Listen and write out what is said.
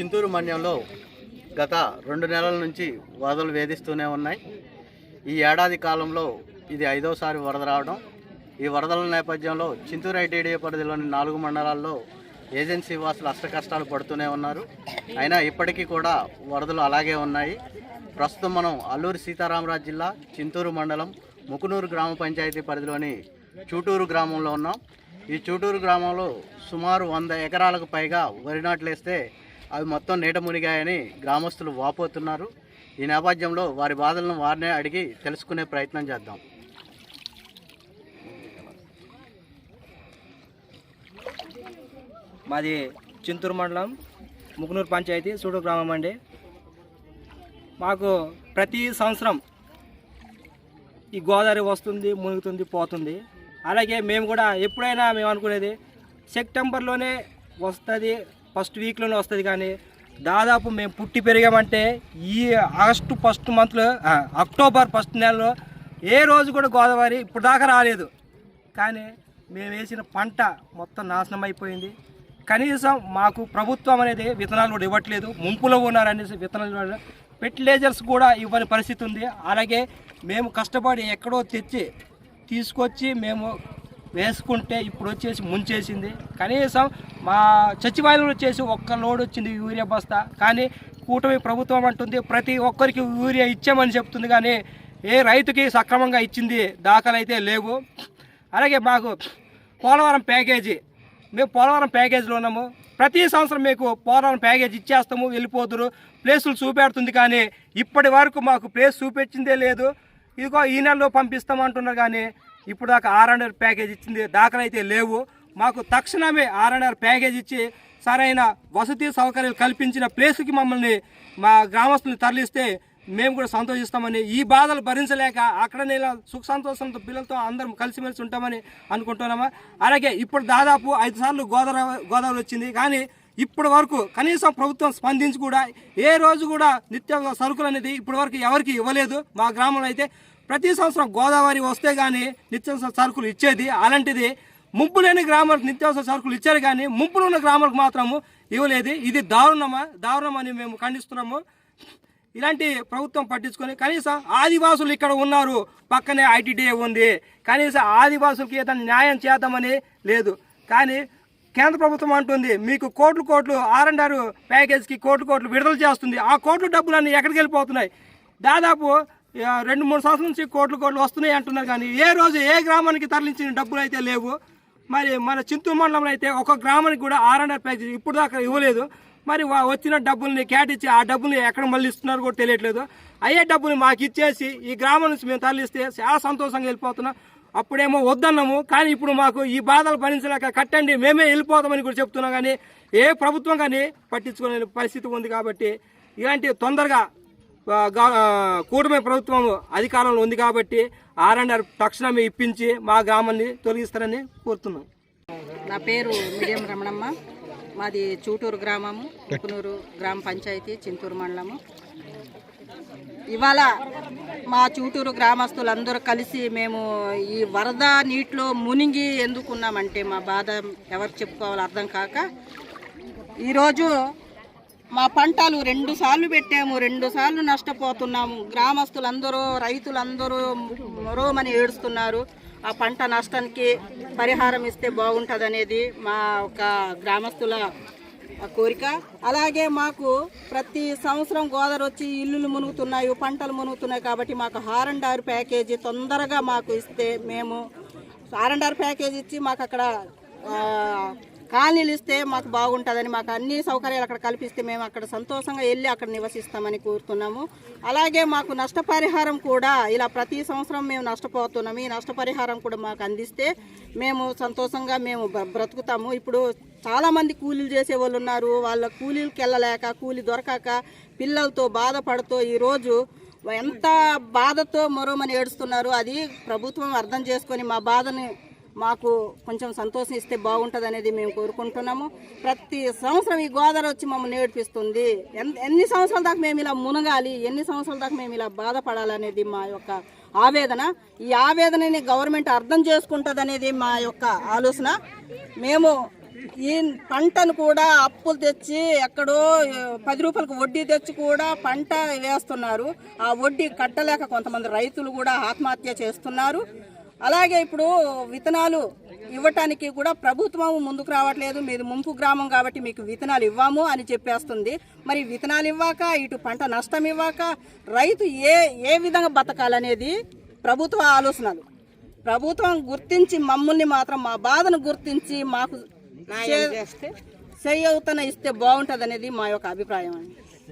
చింతూరు మండలంలో గత 2 నెలల నుంచి వరదలు వేధిస్తూనే ఉన్నాయి. ఈ ఏడాది కాలంలో ఇది 5వసారి వరద రావడం. ఈ వరదల నేపథ్యంలో చింతూరు ఐటీడీఏ పరిధిలోని 4 మండలాల్లో ఏజెన్సీ వాసులు అష్టకష్టాలు పడుతూనే ఉన్నారు. అయినా ఇప్పటికీ కూడా వరదలు అలాగే ఉన్నాయి. ప్రస్తుతం మనం అల్లూరి సీతారామరాజు జిల్లా చింతూరు మండలం ముకునూరు గ్రామ పంచాయతీ పరిధిలోని చూటూరు గ్రామంలో ఉన్నాం. ఈ చూటూరు గ్రామంలో సుమారు 100 ఎకరాలకు పైగా వరి నాట్లు వేస్తే అవి మొత్తం నీట మునిగాయని గ్రామస్తులు వాపోతున్నారు. ఈ నేపథ్యంలో వారి బాధలను వారినే అడిగి తెలుసుకునే ప్రయత్నం చేద్దాం. మాది చింతూరు మండలం ముకునూరు పంచాయతీ చూటూరు గ్రామం అండి. మాకు ప్రతి సంవత్సరం ఈ గోదావరి వస్తుంది, మునుగుతుంది, పోతుంది. అలాగే మేము కూడా ఎప్పుడైనా మేము అనుకునేది సెప్టెంబర్లోనే వస్తుంది, ఫస్ట్ వీక్లోనే వస్తుంది. కానీ దాదాపు మేము పుట్టి పెరిగామంటే ఈ ఆగస్టు ఫస్ట్ మంత్లో, అక్టోబర్ ఫస్ట్ నెలలో ఏ రోజు కూడా గోదావరి ఇప్పుడు దాకా రాలేదు. కానీ మేము వేసిన పంట మొత్తం నాశనం అయిపోయింది. కనీసం మాకు ప్రభుత్వం అనేది విత్తనాలు కూడా ఇవ్వట్లేదు. ముంపులో ఉన్నారనేసి విత్తనాలు, ఫెర్టిలైజర్స్ కూడా ఇవ్వని పరిస్థితి ఉంది. అలాగే మేము కష్టపడి ఎక్కడో తీసుకొచ్చి మేము వేసుకుంటే ఇప్పుడు వచ్చేసి ముంచేసింది. కనీసం మా సచివాలయంలో వచ్చేసి 1 లోడ్ వచ్చింది యూరియా బస్తా. కానీ కూటమి ప్రభుత్వం అంటుంది ప్రతి ఒక్కరికి యూరియా ఇచ్చామని చెప్తుంది. కానీ ఏ రైతుకి సక్రమంగా ఇచ్చింది దాఖలు అయితే లేవు. అలాగే మాకు పోలవరం ప్యాకేజీ, మేము పోలవరం ప్యాకేజీలో ఉన్నాము. ప్రతి సంవత్సరం మీకు పోలవరం ప్యాకేజీ ఇచ్చేస్తాము, వెళ్ళిపోతురు, ప్లేసులు చూపెడుతుంది. కానీ ఇప్పటి వరకు మాకు ప్లేస్ చూపించిందే లేదు. ఇదిగో ఈ నెలలో పంపిస్తామంటున్నారు. కానీ ఇప్పుడు దాకా R&R ప్యాకేజ్ ఇచ్చింది దాఖలు అయితే లేవు. మాకు తక్షణమే R&R ప్యాకేజ్ ఇచ్చి సరైన వసతి సౌకర్యాలు కల్పించిన ప్లేస్కి మమ్మల్ని మా గ్రామస్తులను తరలిస్తే మేము కూడా సంతోషిస్తామని, ఈ బాధలు భరించలేక అక్కడనే సుఖ సంతోషంతో పిల్లలతో అందరం కలిసిమెలిసి ఉంటామని అనుకుంటున్నామా. అలాగే ఇప్పుడు దాదాపు 5 సార్లు గోదావరి వచ్చింది. కానీ ఇప్పటి వరకు కనీసం ప్రభుత్వం స్పందించి కూడా ఏ రోజు కూడా నిత్యావసర సరుకులు అనేది ఇప్పటి వరకు ఎవరికి ఇవ్వలేదు. మా గ్రామంలో అయితే ప్రతి సంవత్సరం గోదావరి వస్తే కానీ నిత్యావసర సరుకులు ఇచ్చేది. అలాంటిది ముంపు లేని గ్రామాలకు నిత్యావసర సరుకులు ఇచ్చారు, కానీ ముంపులు ఉన్న గ్రామాలకు మాత్రము ఇవ్వలేదు. ఇది దారుణమని మేము ఖండిస్తున్నాము. ఇలాంటి ప్రభుత్వం పట్టించుకొని కనీసం ఆదివాసులు ఇక్కడ ఉన్నారు, పక్కనే ఐటీడీఏ ఉంది, కనీసం ఆదివాసులకి ఏదైనా న్యాయం చేద్దామని లేదు. కానీ కేంద్ర ప్రభుత్వం అంటుంది మీకు కోట్లు R&R ప్యాకేజ్కి కోట్లు విడుదల చేస్తుంది. ఆ కోట్ల డబ్బులన్నీ ఎక్కడికి వెళ్ళిపోతున్నాయి? దాదాపు 2-3 సంవత్సరాల నుంచి కోట్లు వస్తున్నాయి అంటున్నారు. కానీ ఏ రోజు ఏ గ్రామానికి తరలించిన డబ్బులు అయితే లేవు. మరి మన చింతూరు మండలంలో అయితే ఒక గ్రామానికి కూడా R&R ప్యాకేజ్ ఇప్పుడు దాకా ఇవ్వలేదు. మరి వచ్చిన డబ్బుల్ని కేటిచ్చి ఆ డబ్బుల్ని ఎక్కడ మళ్ళీ ఇస్తున్నారు కూడా తెలియట్లేదు. అయ్యే డబ్బులు మాకు ఇచ్చేసి ఈ గ్రామం నుంచి మేము తరలిస్తే చాలా సంతోషంగా వెళ్ళిపోతున్నాం. అప్పుడేమో వద్దన్నాము, కానీ ఇప్పుడు మాకు ఈ బాధలు భరించలేక కట్టండి మేమే వెళ్ళిపోతామని కూడా చెప్తున్నాం. కానీ ఏ ప్రభుత్వం కానీ పట్టించుకునే పరిస్థితి ఉంది. కాబట్టి ఇలాంటి తొందరగా కూటమి ప్రభుత్వం అధికారంలో ఉంది కాబట్టి R&R తక్షణమే ఇప్పించి మా గ్రామాన్ని తొలగిస్తారని కోరుతున్నాం. నా పేరు మిడియం రమణమ్మ. మాది చూటూరు గ్రామము, ముకునూరు గ్రామ పంచాయతీ, చింతూరు మండలము. ఇవాళ మా చూటూరు గ్రామస్తులందరూ కలిసి మేము ఈ వరద నీటిలో మునిగి ఎందుకున్నామంటే మా బాధ ఎవరికి చెప్పుకోవాలో అర్థం కాక ఈరోజు మా పంటలు 2 సార్లు పెట్టాము, 2 సార్లు నష్టపోతున్నాము. గ్రామస్తులందరూ, రైతులందరూ మరోమని ఏడుస్తున్నారు. ఆ పంట నష్టానికి పరిహారం ఇస్తే బాగుంటుంది అనేది మా ఒక గ్రామస్తుల కోరిక. అలాగే మాకు ప్రతి సంవత్సరం గోదావరి వచ్చి ఇల్లులు మునుగుతున్నాయి, పంటలు మునుగుతున్నాయి. కాబట్టి మాకు R&R ప్యాకేజీ తొందరగా మాకు ఇస్తే మేము R&R ప్యాకేజీ ఇచ్చి మాకు అక్కడ కాలనీలు ఇస్తే మాకు బాగుంటుందని, మాకు అన్ని సౌకర్యాలు అక్కడ కల్పిస్తే మేము అక్కడ సంతోషంగా వెళ్ళి అక్కడ నివసిస్తామని కోరుతున్నాము. అలాగే మాకు నష్టపరిహారం కూడా ఇలా ప్రతి సంవత్సరం మేము నష్టపోతున్నాము. ఈ నష్టపరిహారం కూడా మాకు అందిస్తే మేము సంతోషంగా మేము బ్రతుకుతాము. ఇప్పుడు చాలామంది కూలీలు చేసే వాళ్ళు ఉన్నారు. వాళ్ళ కూలీలకు వెళ్ళలేక, కూలీ దొరకక పిల్లలతో బాధపడుతూ ఈరోజు ఎంత బాధతో మరోమని ఏడుస్తున్నారు. అది ప్రభుత్వం అర్థం చేసుకొని మా బాధని మాకు కొంచెం సంతోషం ఇస్తే బాగుంటుంది అనేది మేము కోరుకుంటున్నాము. ప్రతి సంవత్సరం ఈ గోదావరి వచ్చి మమ్మల్ని ఏడిపిస్తుంది. ఎన్ని సంవత్సరాల దాకా మేము ఇలా మునగాలి, ఎన్ని సంవత్సరాల దాకా మేము ఇలా బాధపడాలనేది మా యొక్క ఆవేదన. ఈ ఆవేదనని గవర్నమెంట్ అర్థం చేసుకుంటుంది అనేది మా యొక్క ఆలోచన. మేము ఈ పంటను కూడా అప్పులు తెచ్చి ఎక్కడో 10 రూపాయలకు వడ్డీ తెచ్చి కూడా పంట వేస్తున్నారు. ఆ వడ్డీ కట్టలేక కొంతమంది రైతులు కూడా ఆత్మహత్య చేస్తున్నారు. అలాగే ఇప్పుడు విత్తనాలు ఇవ్వటానికి కూడా ప్రభుత్వం ముందుకు రావట్లేదు. మీది ముంపు గ్రామం కాబట్టి మీకు విత్తనాలు ఇవ్వము అని చెప్పేస్తుంది. మరి విత్తనాలు ఇవ్వక, ఇటు పంట నష్టం ఇవ్వక రైతు ఏ విధంగా బతకాలనేది ప్రభుత్వ ఆలోచనలు. ప్రభుత్వం గుర్తించి మమ్మల్ని మాత్రం మా బాధను గుర్తించి మాకు చేయూతన ఇస్తే బాగుంటుంది అనేది మా యొక్క అభిప్రాయం అండి.